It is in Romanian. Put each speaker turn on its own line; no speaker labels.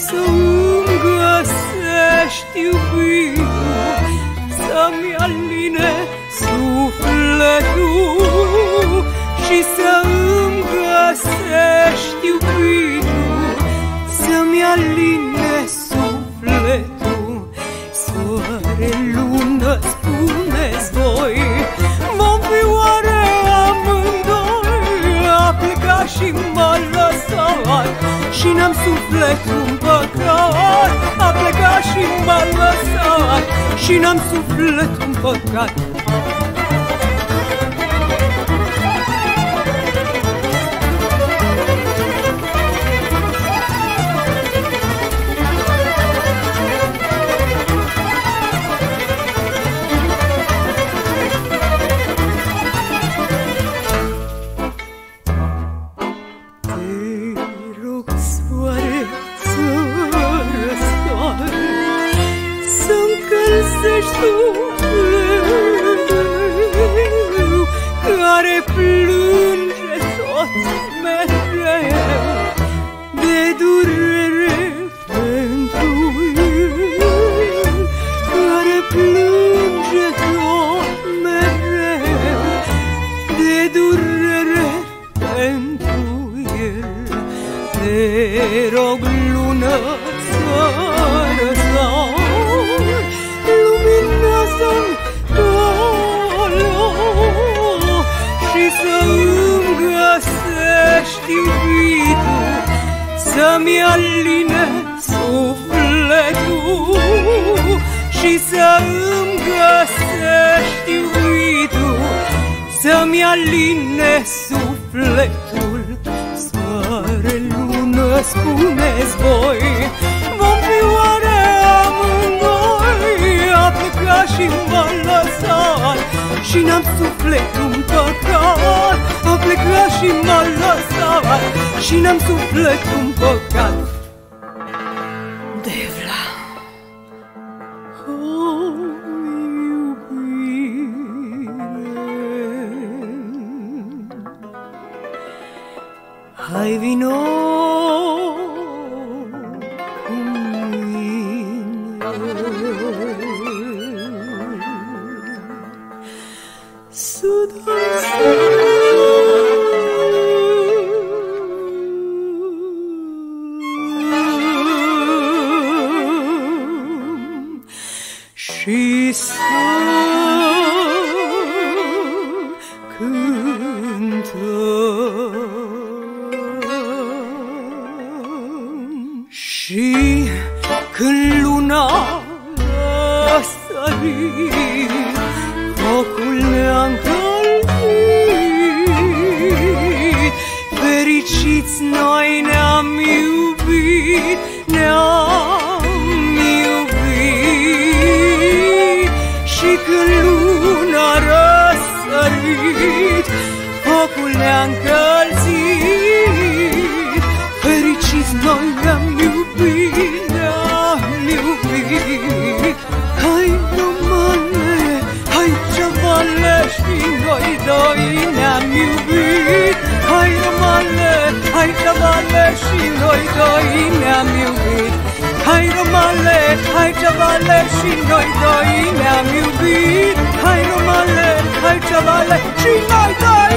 să-mi găsești iubitul, să-mi aline sufletul și să-mi găsești iubitul, să-mi aline sufletul. Soare, lună, spuneți voi, vom fi oare amândoi? A plecat și m-a lăsat și n-am sufletul împăcat. A plecat și m-a lăsat și n-am sufletul împăcat. Sufletul care plânge tot mereu de durere pentru el, care plânge tot mereu de durere pentru el. Te rog, lună, să răsari, luminează-mi calea și să-mi găsești iubitul, să-mi aline sufletul și să-mi găsești iubitul, să-mi aline sufletul. Soare, lună, spuneți voi, vom fi oare amândoi? A plecat și m-a lăsat și n-am sufletul împăcat. A plecat și m-a lăsat și n-am sufletul împăcat. Devla, o iubire, hai vino cu mine să dansăm și să cântăm. Și când luna a sărit, focul ne-a încălzit, fericiți noi ne-am iubit, ne-am iubit. Și când luna a răsărit, focul ne-a încălzit, fericiți noi ne-am iubit, ne-am iubit. Hai, romane, hai, cevale, și noi doi ne-am iubit. Hai, romane, hai, cevale, și noi doi ne-am iubit. Hai, romane, hai, cevale, și noi doi ne-am iubit. Hai, romane, hai, cevale, și noi doi